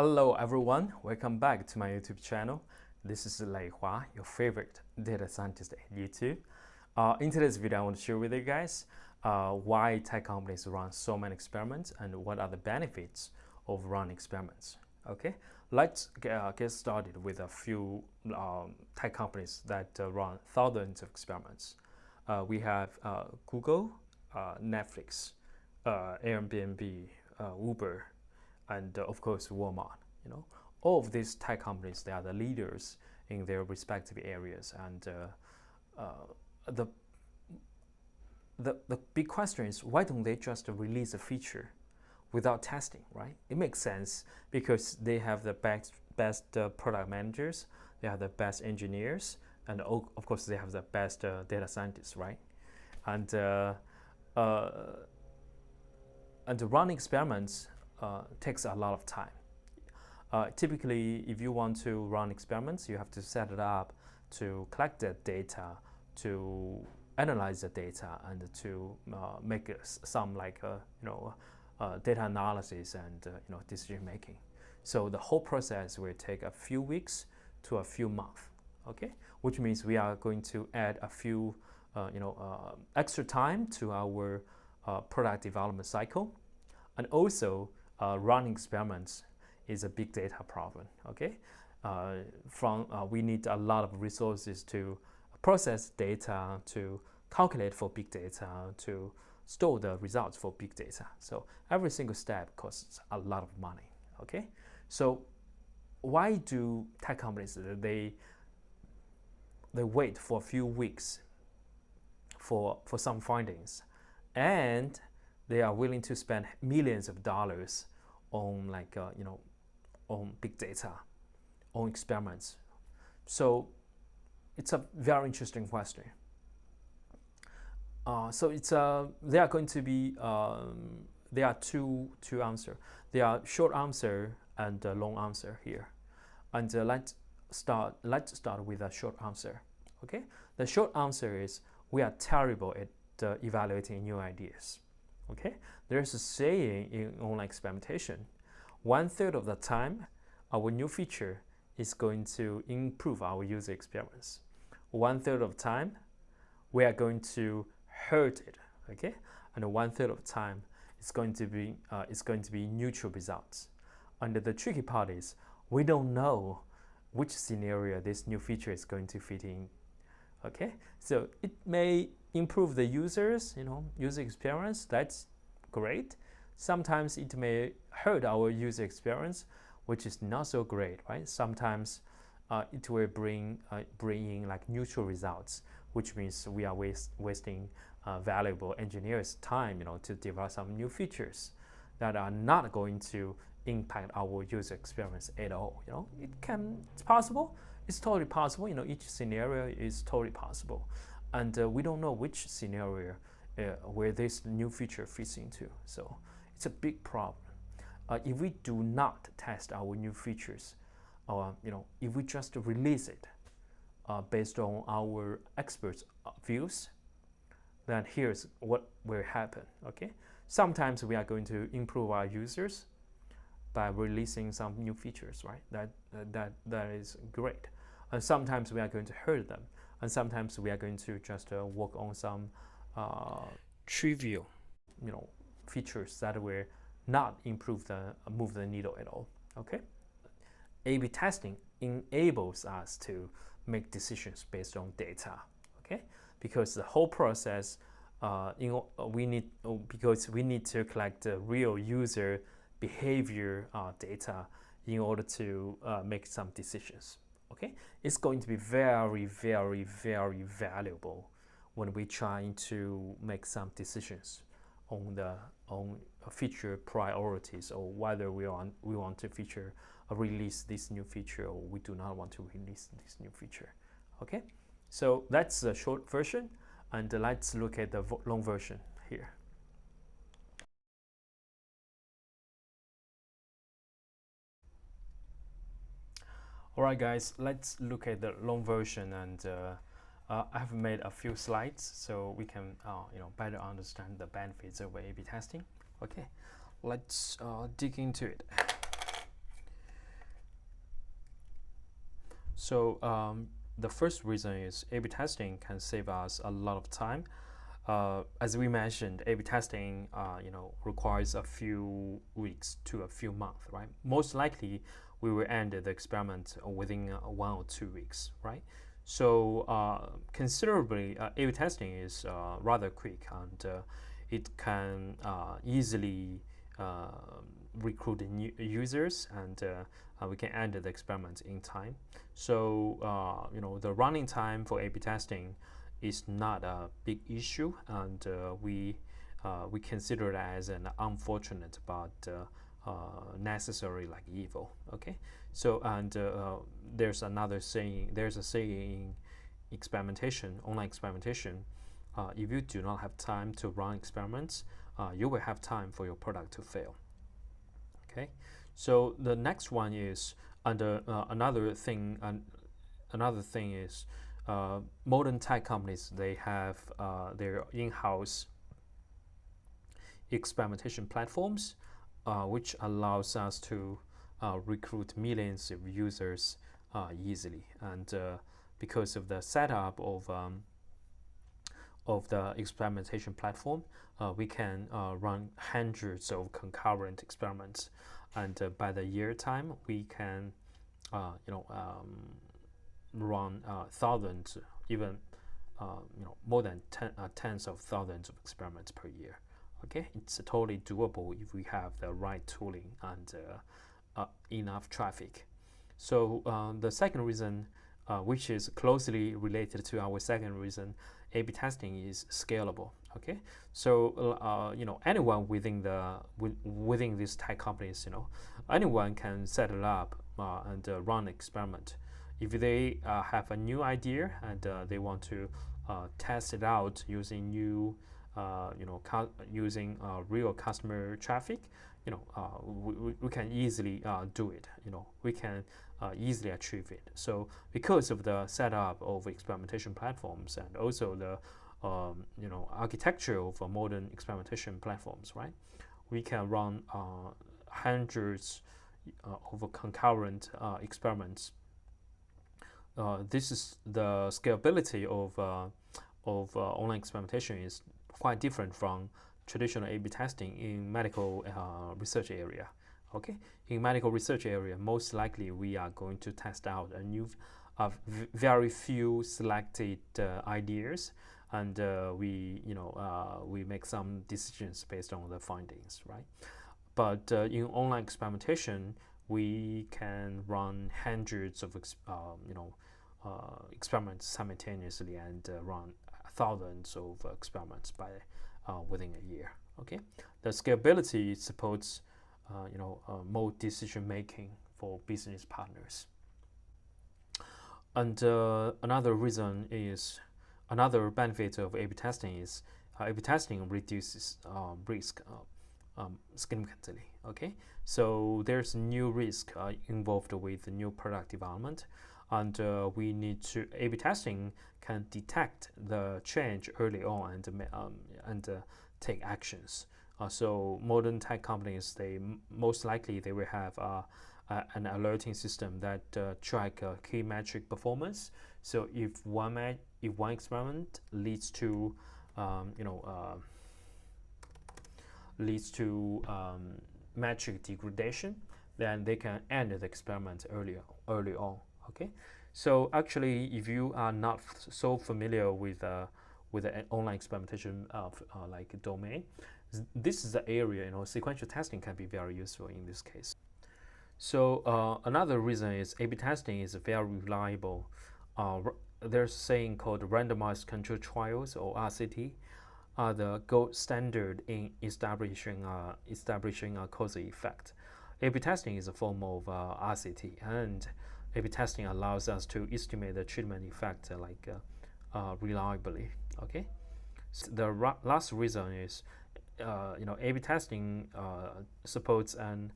Hello everyone, welcome back to my YouTube channel. This is Leihua, your favorite data scientist at YouTube. In today's video, I want to share with you guys why tech companies run so many experiments and what are the benefits of running experiments. Okay, let's get started with a few tech companies that run thousands of experiments. We have Google, Netflix, Airbnb, Uber, and of course Walmart. All of these tech companies, they are the leaders in their respective areas, and the big question is, why don't they just release a feature without testing, right? It makes sense because they have the best product managers, they have the best engineers, and of course they have the best data scientists, right? And running experiments takes a lot of time. Typically, if you want to run experiments, you have to set it up to collect the data, to analyze the data, and to make some data analysis and decision making. So the whole process will take a few weeks to a few months. Okay, which means we are going to add a few extra time to our product development cycle, and also running experiments is a big data problem. Okay, we need a lot of resources to process data, to calculate for big data, to store the results for big data. So every single step costs a lot of money. Okay, so why do tech companies they wait for a few weeks for some findings, and they are willing to spend millions of dollars on on big data, on experiments? So it's a very interesting question. So it's there are going to be there are two answers. There are short answer and a long answer here, and let's start with a short answer. Okay, the short answer is we are terrible at evaluating new ideas. Okay, there's a saying in online experimentation: 1/3 of the time, our new feature is going to improve our user experience. 1/3 of the time, we are going to hurt it. Okay, and 1/3 of the time, it's going to be neutral results. And the tricky part is we don't know which scenario this new feature is going to fit in. Okay, so it may improve the user experience. That's great. Sometimes it may hurt our user experience, which is not so great, right? Sometimes it will bring in like neutral results, which means we are wasting valuable engineers' time, to develop some new features that are not going to impact our user experience at all. It's possible. It's totally possible. Each scenario is totally possible, and we don't know which scenario where this new feature fits into. So it's a big problem. If we do not test our new features, if we just release it based on our experts' views, then here's what will happen. Okay, sometimes we are going to improve our users by releasing some new features, right? That is great. And sometimes we are going to hurt them, and sometimes we are going to just work on some trivial, features that will not move the needle at all. Okay, A/B testing enables us to make decisions based on data. Okay, because the whole process, we need to collect the real user behavior data in order to make some decisions. Okay, it's going to be very, very, very valuable when we try to make some decisions on feature priorities, or whether we want to release this new feature, or we do not want to release this new feature. Okay, so that's the short version, and let's look at the long version here. Alright guys, let's look at the long version, and I have made a few slides so we can better understand the benefits of A/B testing. Okay, let's dig into it. So the first reason is A/B testing can save us a lot of time. As we mentioned, A/B testing, requires a few weeks to a few months, right? Most likely, we will end the experiment within 1 or 2 weeks, right? So considerably, A/B testing is rather quick, and it can easily recruit new users, and we can end the experiment in time. So the running time for A/B testing is not a big issue, and we consider it as an unfortunate but necessary like evil. Okay, so and there's another saying. There's a saying in experimentation, online experimentation. If you do not have time to run experiments, you will have time for your product to fail. Okay, so the next one is under another thing. Another thing is modern tech companies. They have their in-house experimentation platforms, which allows us to recruit millions of users easily. And because of the setup of the experimentation platform, we can run hundreds of concurrent experiments, and by the year time, we can run thousands, even more than tens of thousands of experiments per year. Okay, it's totally doable if we have the right tooling and enough traffic. So the second reason, which is closely related to our second reason, A/B testing is scalable. Okay, so anyone within these tech companies, anyone can set it up and run an experiment. If they have a new idea and they want to test it out using using real customer traffic, we can easily do it. We can easily achieve it. So because of the setup of experimentation platforms and also the architecture of modern experimentation platforms, right? We can run hundreds of concurrent experiments. This is the scalability of online experimentation is quite different from traditional A/B testing in medical research area. Okay, in medical research area, most likely we are going to test out very few selected ideas, and we make some decisions based on the findings, right? But in online experimentation, we can run hundreds of experiments simultaneously and run thousands of experiments by within a year. Okay, the scalability supports more decision making for business partners. And another benefit of A/B testing is A/B testing reduces risk significantly. Okay, so there's new risk involved with the new product development, and we need to A/B testing can detect the change early on and take actions. So modern tech companies, most likely they will have an alerting system that track key metric performance. So if one experiment leads to metric degradation, then they can end the experiment early on. Okay, so actually, if you are not so familiar with an online experimentation like domain, this is the area, sequential testing can be very useful in this case. So another reason is A/B testing is very reliable. There's a saying called randomized control trials, or RCT, are the gold standard in establishing a causal effect. A/B testing is a form of RCT, and A/B testing allows us to estimate the treatment effect reliably. Okay, so the last reason is A/B testing supports an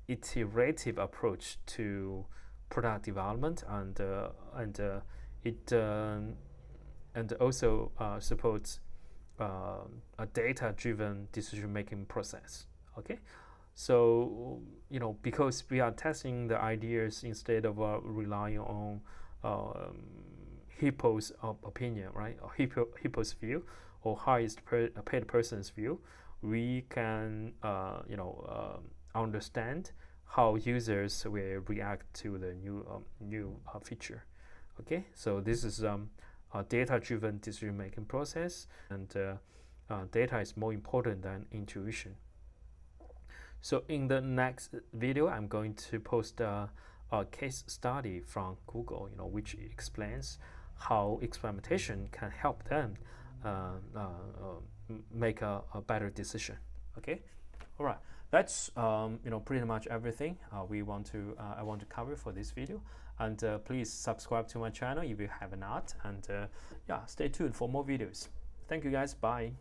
iterative approach to product development, and it also supports a data-driven decision-making process. Okay, so because we are testing the ideas instead of relying on hippo's opinion, right, or hippo's view, or highest paid person's view, we can understand how users will react to the new feature. Okay, so this is a data-driven decision-making process, and data is more important than intuition. So in the next video, I'm going to post a case study from Google, which explains how experimentation can help them make a better decision. Okay, all right. That's pretty much everything I want to cover for this video. And please subscribe to my channel if you have not. And yeah, stay tuned for more videos. Thank you guys. Bye.